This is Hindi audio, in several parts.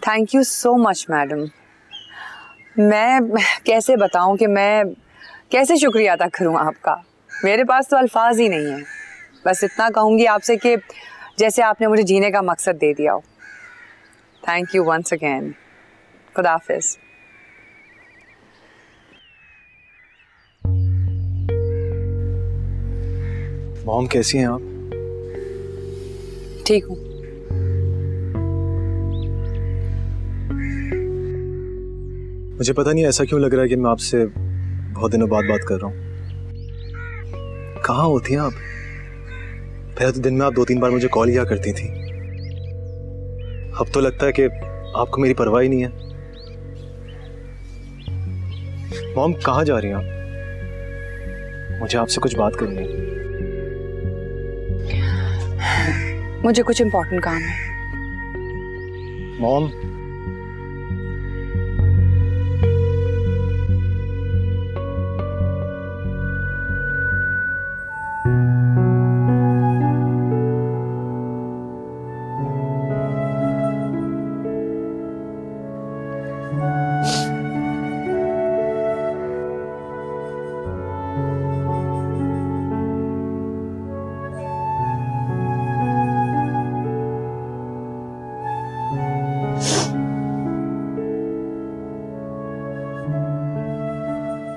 Thank you so much madam. मैं कैसे बताऊं कि मैं कैसे शुक्रिया अदा करूं आपका। मेरे पास तो अल्फाज ही नहीं है। बस इतना कहूंगी आपसे कि जैसे आपने मुझे जीने का मकसद दे दिया हो। Thank you once again. खुदा हाफिज। मॉम कैसी हैं आप? ठीक हूँ। मुझे पता नहीं ऐसा क्यों लग रहा है कि मैं आपसे बहुत दिनों बाद बात कर रहा हूँ। कहाँ होती हैं आप? पहले तो दिन में आप 2-3 बार मुझे कॉल किया करती थी। अब तो लगता है कि आपको मेरी परवाह ही नहीं है। मॉम कहाँ जा रही हैं आप? मुझे आपसे कुछ बात करनी है। मुझे कुछ इम्पोर्टेंट काम है। मॉम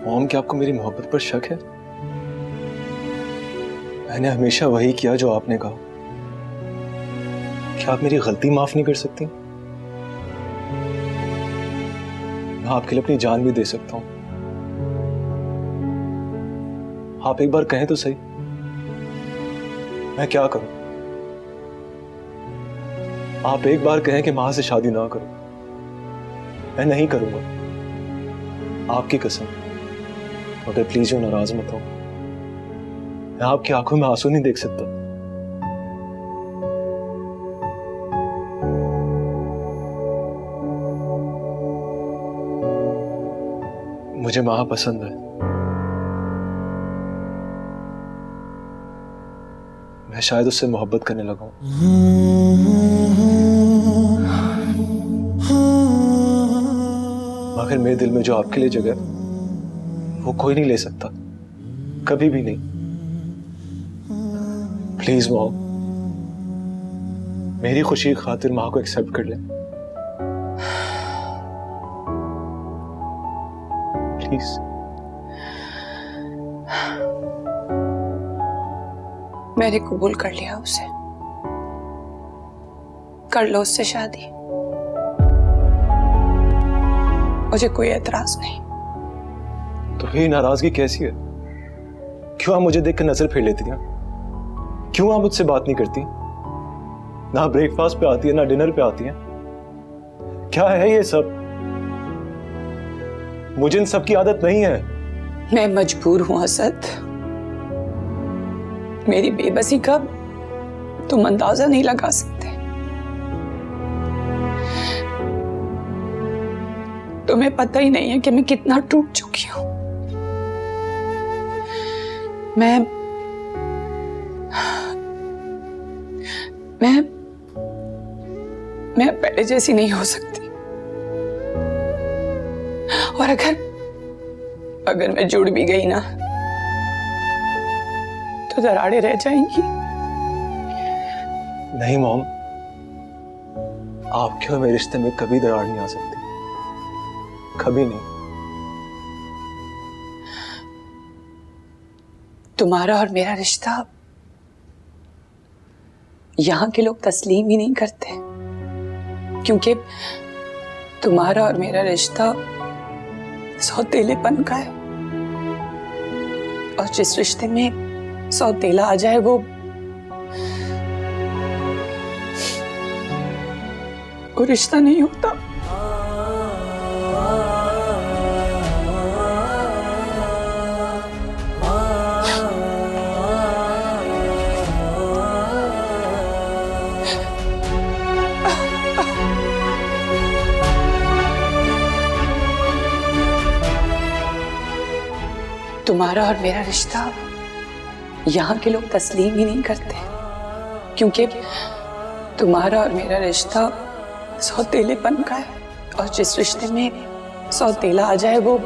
मॉम क्या आपको मेरी मोहब्बत पर शक है? मैंने हमेशा वही किया जो आपने कहा। क्या आप मेरी गलती माफ नहीं कर सकती? मैं आपके लिए अपनी जान भी दे सकता हूं। आप एक बार कहें तो सही, मैं क्या करूं? आप एक बार कहें कि मां से शादी ना करो, मैं नहीं करूंगा, आपकी कसम। मगर प्लीज जो नाराज मत हो। मैं आपकी आंखों में आंसू नहीं देख सकता। मुझे मां पसंद है। मैं शायद उससे मोहब्बत करने लगा हूं। मगर मेरे दिल में जो आपके लिए जगह है वो कोई नहीं ले सकता, कभी भी नहीं। प्लीज मॉम, मेरी खुशी की खातिर मां को एक्सेप्ट कर ले। प्लीज। मैंने कबूल कर लिया उसे। कर लो उससे शादी, मुझे कोई एतराज नहीं। तो ये नाराजगी कैसी है? क्यों आप मुझे देखकर नजर फेर लेती हैं? क्यों आप मुझसे बात नहीं करती? ना ब्रेकफास्ट पे आती है, ना डिनर पे आती है। क्या है ये सब? मुझे इन सब की आदत नहीं है। मैं मजबूर हूं असद। मेरी बेबसी का तुम अंदाजा नहीं लगा सकते। तुम्हें पता ही नहीं है कि मैं कितना टूट चुकी हूं। मैं पहले जैसी नहीं हो सकती। और अगर मैं जुड़ भी गई ना तो दरारें रह जाएंगी। नहीं मॉम, आपके और मेरे रिश्ते में कभी दरार नहीं आ सकती, कभी नहीं। तुम्हारा और मेरा रिश्ता यहां के लोग तस्लीम ही नहीं करते, क्योंकि तुम्हारा और मेरा रिश्ता सौतेलेपन का है। और जिस रिश्ते में सौतेला आ जाए वो रिश्ता नहीं होता। तुम्हारा और मेरा रिश्ता यहाँ के लोग तस्लीम ही नहीं करते, क्योंकि तुम्हारा और मेरा रिश्ता सौतेलेपन का है, और जिस रिश्ते में सौतेला आ जाए वो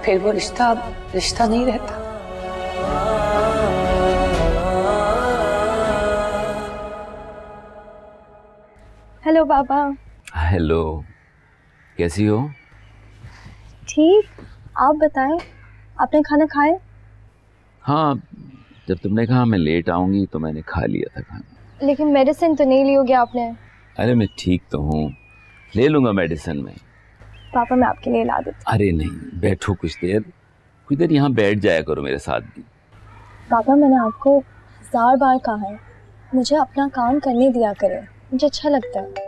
फिर वो रिश्ता रिश्ता नहीं रहता। हेलो पापा। हेलो, कैसी हो? ठीक, आप बताएं, आपने खाना खाया? हाँ, जब तुमने कहा मैं लेट आऊंगी तो मैंने खा लिया था खाना। लेकिन मेडिसिन तो नहीं ली होगी आपने। अरे मैं ठीक तो हूँ, ले लूंगा मेडिसिन में। पापा मैं आपके लिए ला देती अरे नहीं, बैठो कुछ देर यहाँ बैठ जाया करो मेरे साथ भी। हूँ। पापा मैंने आपको 1000 बार कहा है, मुझे अपना काम करने दिया करें, मुझे अच्छा लगता है।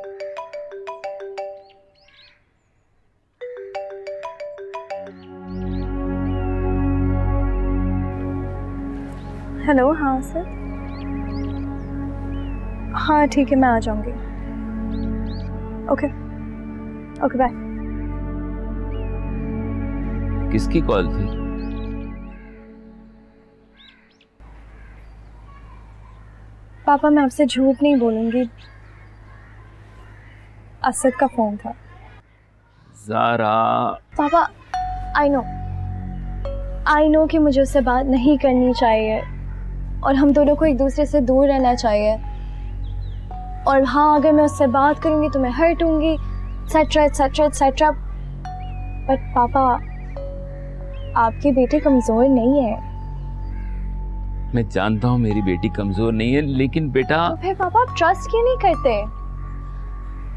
हेलो, हाँ सर। हाँ ठीक है, मैं आ जाऊंगी। Okay okay bye. किसकी कॉल थी? पापा मैं आपसे झूठ नहीं बोलूंगी, असद का फोन था। ज़ारा। पापा आई नो कि मुझे उससे बात नहीं करनी चाहिए और हम दोनों को एक दूसरे से दूर रहना चाहिए, और हाँ अगर मैं उससे बात करूंगी तो मैं हर्ट होंगी, एक्सेट्रा एक्सेट्रा एक्सेट्रा। बट पापा आपकी बेटी कमज़ोर नहीं है। मैं जानता हूँ मेरी बेटी कमज़ोर नहीं है, लेकिन बेटा। तो फिर पापा आप ट्रस्ट क्यों नहीं करते?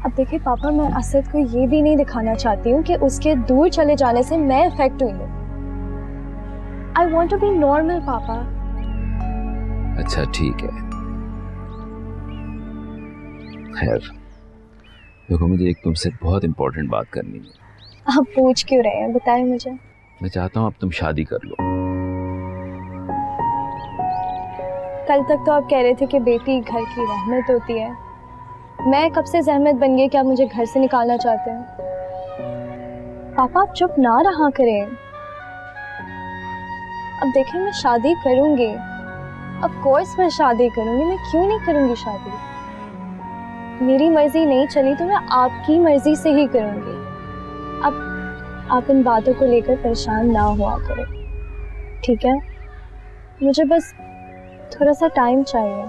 अब देखिए पापा, मैं असद को ये भी नहीं दिखाना चाहती हूँ कि उसके दूर चले जाने से मैं इफेक्ट हुई हूँ। I want to be normal papa. अच्छा ठीक है, खैर देखो, मुझे एक तुमसे बहुत इम्पोर्टेंट बात करनी है। आप पूछ क्यों रहे हैं, बताएं मुझे। मैं चाहता हूँ अब तुम शादी कर लो। कल तक तो आप कह रहे थे कि बेटी घर की रहमत होती है, मैं कब से जहमत बन गई कि आप मुझे घर से निकालना चाहते हैं? पापा आप चुप ना रहा करें। अब देखिए मैं शादी करूंगी, ऑफ कोर्स मैं शादी करूंगी, मैं क्यों नहीं करूंगी शादी? मेरी मर्जी नहीं चली तो मैं आपकी मर्जी से ही करूंगी। अब आप इन बातों को लेकर परेशान ना हुआ करें, ठीक है? मुझे बस थोड़ा सा टाइम चाहिए।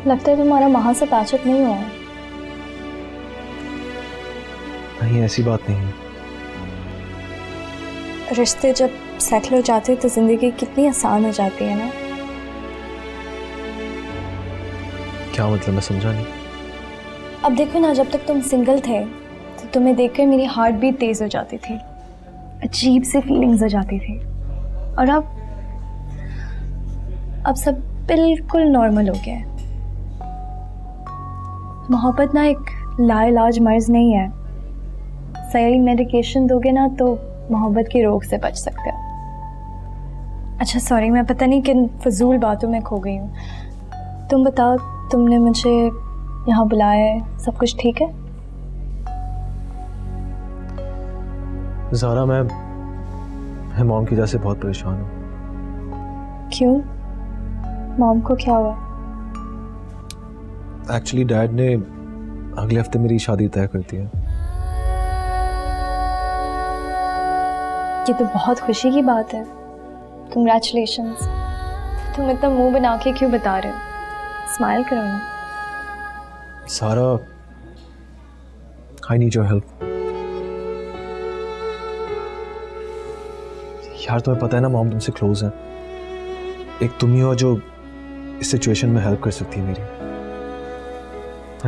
लगता है तुम्हारा वहां से पैचअप नहीं हुआ है। नहीं, ऐसी बात नहीं है। रिश्ते जब सेटल हो जाते हैं तो जिंदगी कितनी आसान हो जाती है ना। क्या मतलब, मैं समझा नहीं। अब देखो ना, जब तक तुम सिंगल थे तो तुम्हें देखकर मेरी हार्ट बीट तेज हो जाती थी, अजीब सी फीलिंग्स हो जाती थी, और अब सब बिल्कुल नॉर्मल हो गया है। मोहब्बत ना एक लाइलाज मर्ज नहीं है, सही मेडिकेशन दोगे ना तो मोहब्बत की रोग से बच सकते हो। अच्छा सॉरी, मैं पता नहीं किन फजूल बातों में खो गई हूँ। तुम बताओ, तुमने मुझे यहाँ बुलाया है, सब कुछ ठीक है? ज़ारा, मैं मॉम की वजह से बहुत परेशान हूँ। क्यों? मॉम को क्या हुआ? एक्चुअली डैड ने अगले हफ्ते मेरी शादी तय कर दी है। ये तो बहुत खुशी की बात है, कंग्रेचुलेशंस। तुम इतना मुंह बना के क्यों बता रहे हो? स्माइल करो ना। सारा, आई नीड योर हेल्प। यार तुम्हें पता है ना, मॉम तुमसे क्लोज है। एक तुम ही हो जो इस सिचुएशन में हेल्प कर सकती है मेरी।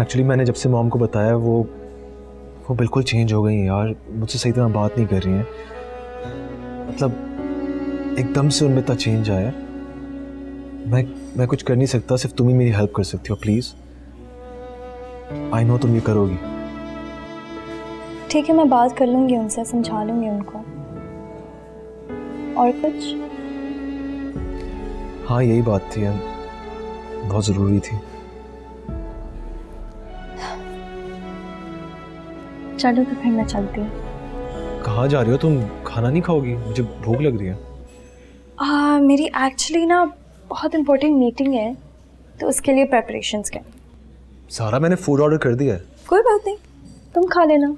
एक्चुअली मैंने जब से मॉम को बताया, वो बिल्कुल चेंज हो गई हैं यार, मुझसे सही तरह बात नहीं कर रही हैं। मतलब एकदम से उनमें इतना चेंज आया। मैं कुछ कर नहीं सकता, सिर्फ तुम ही मेरी हेल्प कर सकती हो। प्लीज, आई नो तुम ये करोगी। ठीक है, मैं बात कर लूंगी उनसे, समझा लूंगी उनको। और कुछ? हाँ यही बात थी, बहुत ज़रूरी थी। चलो तो फिर मैं चलती हूँ। कहाँ जा रही हो तुम? खाना नहीं खाओगी? मुझे भूख लग रही है। मेरी एक्चुअली ना बहुत इम्पोर्टेंट मीटिंग है, तो उसके लिए प्रेपरेशंस कर। सारा मैंने फूड ऑर्डर कर दिया है। कोई बात नहीं, तुम खा लेना।